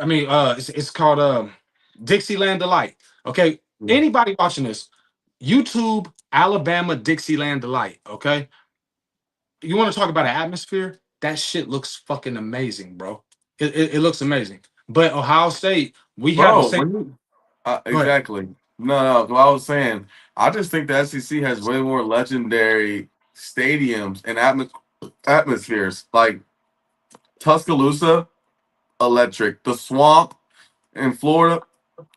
I mean, it's called Dixieland Delight. Okay, anybody watching this, YouTube Alabama Dixieland Delight. Okay, you want to talk about an atmosphere? That shit looks fucking amazing, bro. It looks amazing. But Ohio State, we have the Bro, same. when you Go ahead. exactly. No, no. I was saying, I just think the SEC has way more legendary stadiums and atmospheres. Like Tuscaloosa, electric. The Swamp in Florida,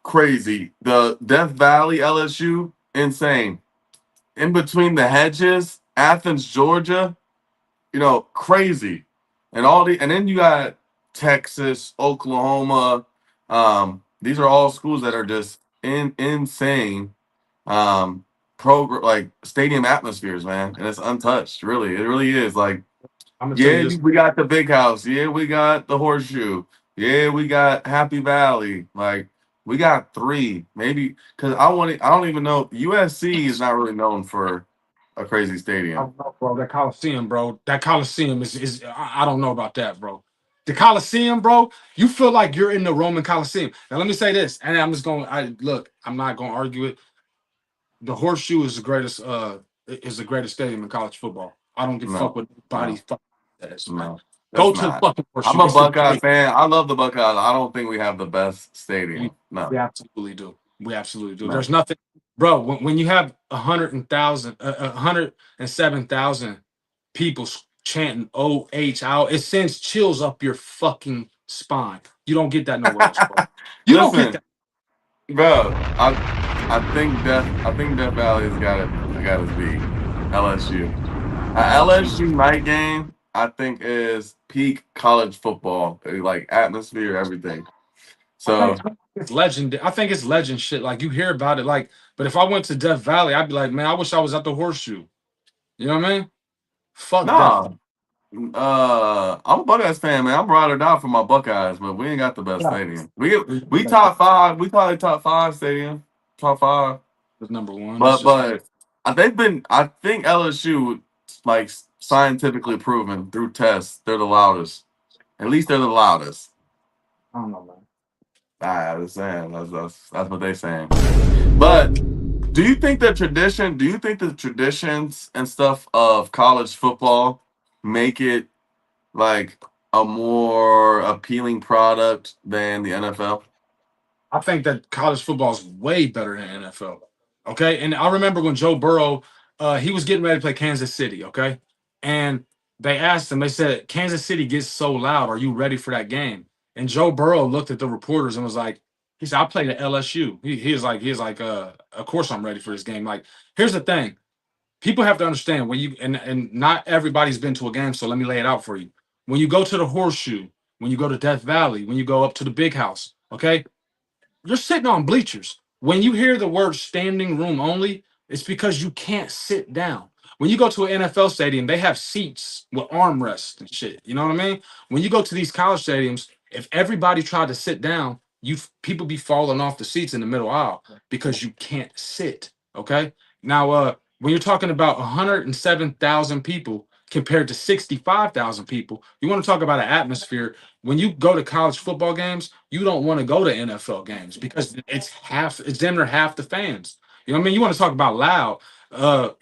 crazy. The Death Valley, LSU, insane. In between the hedges, Athens, Georgia, crazy. And then you got Texas, Oklahoma. These are all schools that are just insane program, like stadium atmospheres, man. And it's untouched, really. It really is. Like, I'm gonna tell yeah, you this. we got the big house. Yeah, we got the horseshoe. Yeah, we got Happy Valley. Like, we got three, maybe because I don't even know. USC is not really known for a crazy I stadium. don't know, bro. That Coliseum, bro. That Coliseum is I don't know about that, bro. The Coliseum, bro. You feel like you're in the Roman Coliseum. Now let me say this, and I'm just going. I look. I'm not going to argue it. The Horseshoe is the greatest stadium in college football. I don't give a fuck No, what anybody no, fucking says, man. no, Go it's to the not. fucking I'm Horseshoe. a It's the Buckeye great. fan. I love the Buckeyes. I don't think we have the best We, stadium. we No, absolutely do. We absolutely do. no. There's nothing, bro. When you have 107,000 people chanting "OH out," it sends chills up your fucking spine. You don't get that nowhere else, bro. You don't get Listen, that. bro. I think Death Valley has got to be LSU. LSU night game, I think, is peak college football, like atmosphere, everything. So I think it's legend. I think it's legend shit. Like you hear about it, like. But if I went to Death Valley, I'd be like, man, I wish I was at the Horseshoe. You know what I mean? Fuck Death Valley. nah, I'm a Buckeyes fan, man. I'm ride or die for my Buckeyes, but we ain't got the best Yeah. stadium. We top five. We probably top five stadium, top five. That's number one. That's just But I think LSU, like, scientifically proven through tests, they're the loudest. At least they're the loudest. I don't know, man. I was saying that's what they saying. But do you think the traditions and stuff of college football make it like a more appealing product than the NFL? I think that college football is way better than NFL. Okay, and I remember when Joe Burrow, he was getting ready to play Kansas City. Okay, and they asked him. They said, "Kansas City gets so loud. Are you ready for that game?" And Joe Burrow looked at the reporters and was like, "He said, I played at LSU." Of course I'm ready for this game. Like, here's the thing: people have to understand when you and not everybody's been to a game, so let me lay it out for you. When you go to the Horseshoe, when you go to Death Valley, when you go up to the Big House, okay, you're sitting on bleachers. When you hear the word standing room only, it's because you can't sit down. When you go to an NFL stadium, they have seats with armrests and shit. You know what I mean? When you go to these college stadiums, if everybody tried to sit down, you people be falling off the seats in the middle aisle because you can't sit. Okay. Now, when you're talking about 107,000 people compared to 65,000 people, you want to talk about an atmosphere. When you go to college football games, you don't want to go to NFL games because it's them or half the fans. You know what I mean? You want to talk about loud.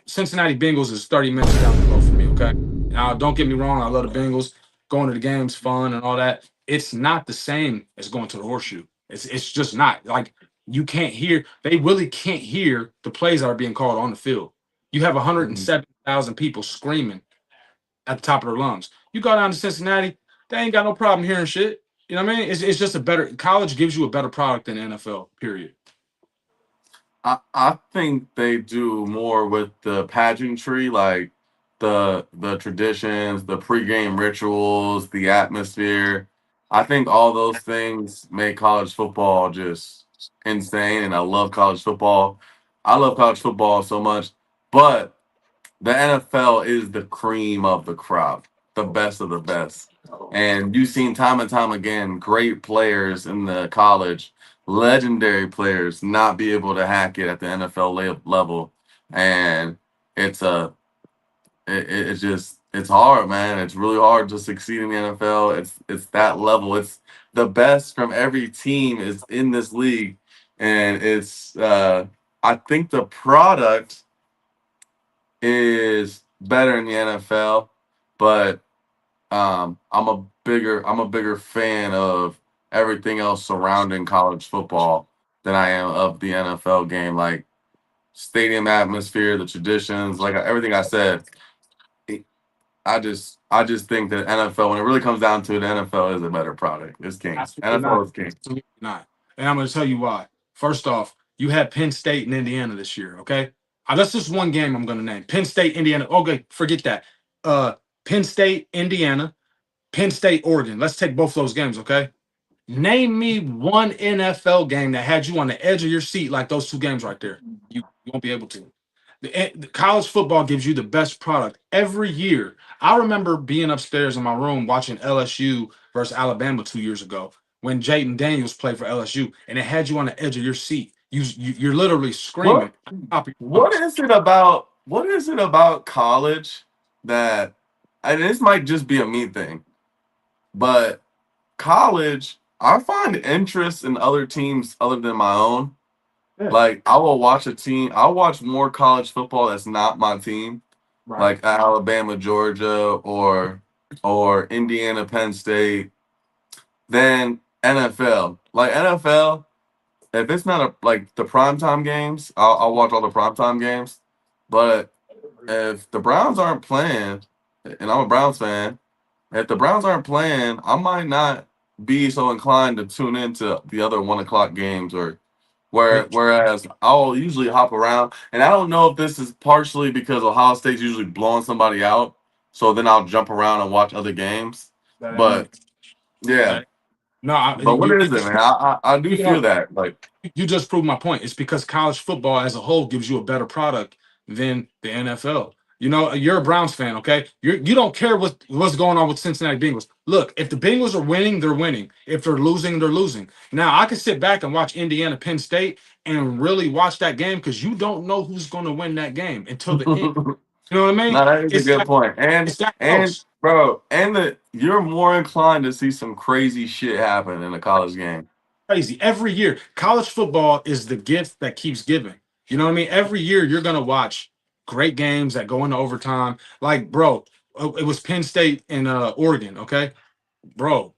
Cincinnati Bengals is 30 minutes down the road from me, okay? Now, don't get me wrong, I love the Bengals. Going to the games fun and all that. It's not the same as going to the Horseshoe. It's just not. Like, you can't hear, they really can't hear the plays that are being called on the field. You have Mhm. 107,000 people screaming at the top of their lungs. You go down to Cincinnati, they ain't got no problem hearing shit. You know what I mean? It's just a better college gives you a better product than NFL. Period. I think they do more with the pageantry, like the traditions, the pregame rituals, the atmosphere. I think all those things make college football just insane, and I love college football. I love college football so much, but the NFL is the cream of the crop, the best of the best. And you've seen time and time again great players in the college, legendary players, not be able to hack it at the NFL level. And it's a it's just it's hard, man. It's really hard to succeed in the NFL. It's that level. It's the best from every team is in this league, and it's I think the product is better in the NFL, but I'm a bigger fan of everything else surrounding college football than I am of the NFL game, like stadium atmosphere, the traditions, like everything I said. it- I just think that NFL, when it really comes down to it, the NFL is a better product. It's king. Absolutely NFL not. is king. Absolutely not. And I'm going to tell you why. First off, you had Penn State and Indiana this year. Okay, that's just one game I'm going to name. Penn State, Indiana. Okay, forget that. Uh, Penn State, Indiana. Penn State, Oregon. Let's take both those games. Okay. Name me one NFL game that had you on the edge of your seat like those two games right there. You won't be able to. The college football gives you the best product every year. I remember being upstairs in my room watching LSU versus Alabama 2 years ago when Jayden Daniels played for LSU, and it had you on the edge of your seat. You're literally screaming What at the top of your lungs. what is it about college that, and this might just be a me thing, but college, I find interest in other teams other than my own. Yeah, Like I will watch a team. I'll watch more college football that's not my team, right. like Alabama, Georgia, or Indiana, Penn State, than NFL. Like NFL, if it's not like the primetime games, I'll watch all the primetime games. But if the Browns aren't playing, and I'm a Browns fan, if the Browns aren't playing, I might not be so inclined to tune into the other 1 o'clock games or whereas I'll usually hop around. And I don't know if this is partially because Ohio State's usually blowing somebody out. So then I'll jump around and watch other games. That ain't But it. yeah. That, no, I, But what is it, man? I do you feel that. Like you just proved my point. It's because college football as a whole gives you a better product than the NFL. You know, you're a Browns fan, okay? You don't care what's going on with Cincinnati Bengals. Look, if the Bengals are winning, they're winning. If they're losing, they're losing. Now I can sit back and watch Indiana Penn State and really watch that game because you don't know who's going to win that game until the end. no, You know what I mean? that is a good point. It's that And close. bro, and the you're more inclined to see some crazy shit happen in a college game. Crazy. Every year, college football is the gift that keeps giving. You know what I mean? Every year, you're gonna watch great games that go into overtime. Like, bro, it was Penn State and Oregon. Okay, bro.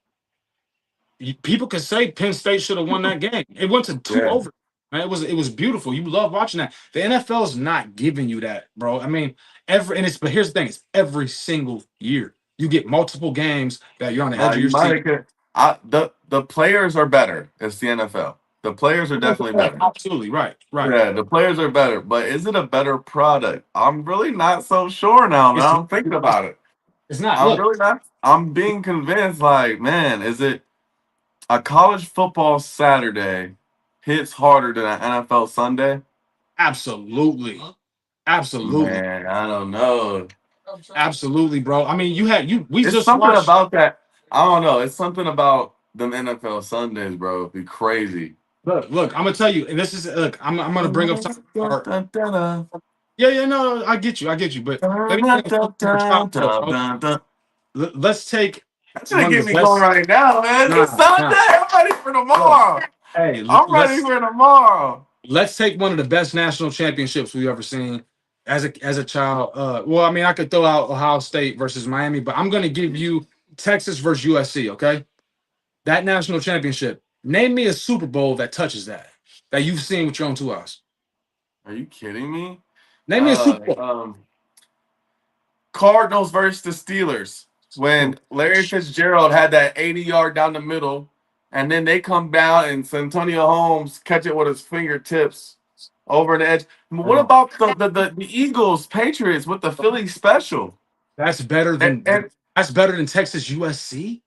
People could say Penn State should have won that game. It went to two Yeah. over. Man, it was beautiful. You love watching that. The NFL is not giving you that, bro. I mean, but here's the thing: it's every single year. You get multiple games that you're on the edge of You your seat. might get the players are better. It's the NFL. The players are definitely better. Absolutely right, right. Yeah, the players are better, but is it a better product? I'm really not so sure now. It's Now I'm thinking about it. it's not. I'm Look, really not. I'm being convinced. Like, man, is it a college football Saturday hits harder than an NFL Sunday? absolutely, absolutely, Man, I don't know. absolutely, bro. I mean, we It's just something watched. about that. I don't know. It's something about them NFL Sundays, bro. It'd be crazy. Look. I'm gonna tell you, and this is look. I'm gonna bring up something. Yeah, yeah, no, I get you, but let me bring up something for child, bro. Let's take That's gonna one of get the me going best. right now, man. It's Nah, Sunday. nah. I'm ready for Look, tomorrow. hey, I'm ready for tomorrow. let's take one of the best national championships we've ever seen as a child. Well, I mean, I could throw out Ohio State versus Miami, but I'm gonna give you Texas versus USC. Okay, that national championship. Name me a Super Bowl that touches that you've seen with your own two eyes. Are you kidding me? Name me a Super Bowl. Cardinals versus the Steelers when Larry Fitzgerald had that 80-yard down the middle, and then they come down and Santonio Holmes catch it with his fingertips over the edge. What about the Eagles Patriots with the Philly special? That's better And, than and that's better than Texas USC.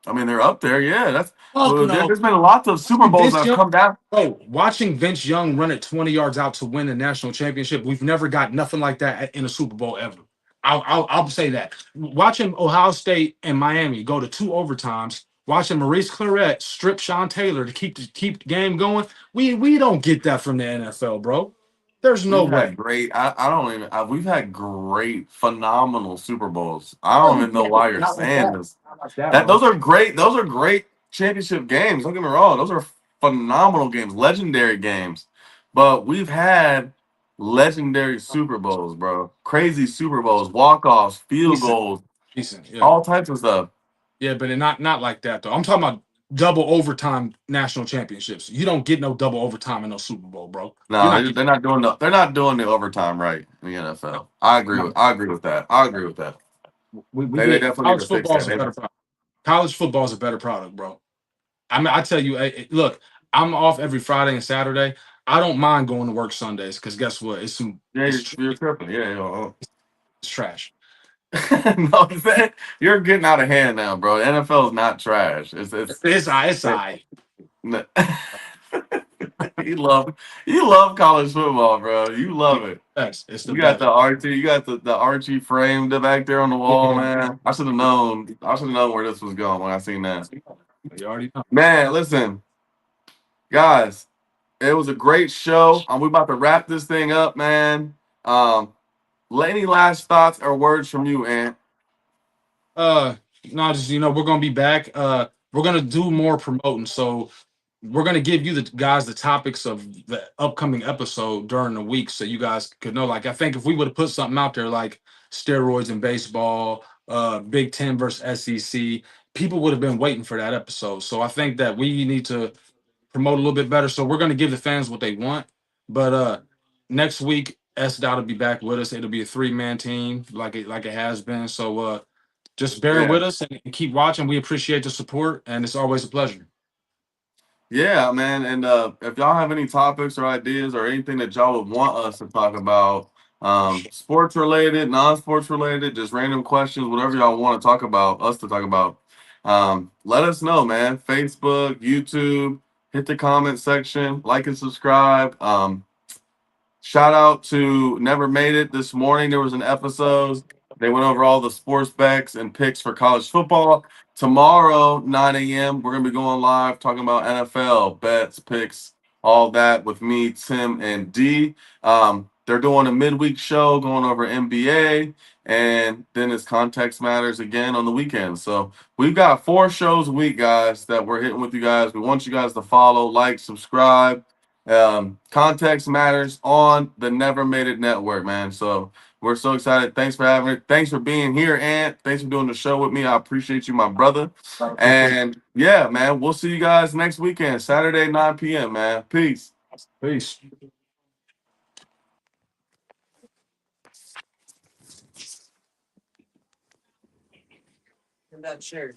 I mean, they're up there. Yeah, that's Fuck well. no. There's been lots of Super Bowls that Vince have Young, come down. bro, watching Vince Young run it 20 yards out to win the national championship, we've never got nothing like that in a Super Bowl ever. I'll say that. Watching Ohio State and Miami go to two overtimes, watching Maurice Claret strip Sean Taylor to keep the game going, we don't get that from the NFL, bro. There's no We've way. had great. I don't even. We've had great, phenomenal Super Bowls. I No, don't we even know didn't. why you're Not like saying that. this. Not like that, That bro. those are great. Those are great championship games. Don't get me wrong. Those are phenomenal games, legendary games. But we've had legendary Super Bowls, bro. Crazy Super Bowls, walk-offs, field Decent, goals, decent, yeah. all types of stuff. Yeah, but not like that though. I'm talking about double overtime national championships. You don't get no double overtime in no Super Bowl, bro. You're No, not they're getting not doing the overtime right in the NFL. no. I agree with that. I agree with that. We They get definitely need college to fix football is that. a better product. College football is a better product, bro. I mean, I tell you, look, I'm off every Friday and Saturday. I don't mind going to work Sundays because guess what? Yeah, It's you're tripping. Yeah. it's trash. No, you're getting out of hand now, bro. The NFL is not trash. It's It, I. you love college football, bro. You love it. It's the You got best. the Archie. You got the Archie framed back there on the wall, Yeah, man. I should have known. I should have known where this was going when I seen that. you already know. Man, listen, guys. It was a great show. We about to wrap this thing up, man. Any last thoughts or words from you, Ant? Uh, no, just we're gonna be back. We're gonna do more promoting. So we're gonna give you the guys the topics of the upcoming episode during the week, so you guys could know. Like, I think if we would have put something out there like steroids in baseball, Big Ten versus SEC, people would have been waiting for that episode. So I think that we need to promote a little bit better. So we're gonna give the fans what they want. But next week, S Dot will be back with us. It'll be a 3-man team like it has been. So just bear Yeah. with us and keep watching. We appreciate the support, and it's always a pleasure. Yeah, man. And if y'all have any topics or ideas or anything that y'all would want us to talk about, sports related, non-sports related, just random questions, whatever y'all want to talk about, us to talk about, let us know, man. Facebook, YouTube, hit the comment section, like and subscribe. Shout out to Never Made It this morning. There was an episode. They went over all the sports bets and picks for college football. Tomorrow, 9 a.m., we're going to be going live talking about NFL bets, picks, all that with me, Tim, and D. They're doing a midweek show going over NBA, and then it's Context Matters again on the weekend. So we've got 4 shows a week, guys, that we're hitting with you guys. We want you guys to follow, like, subscribe. Context matters on the Never Made It Network, man. So we're so excited. Thanks for having it. Thanks for being here, Ant. Thanks for doing the show with me. I appreciate you, my brother. And yeah, man, we'll see you guys next weekend, Saturday, 9 p.m., man. Peace. Peace. I'm not sure.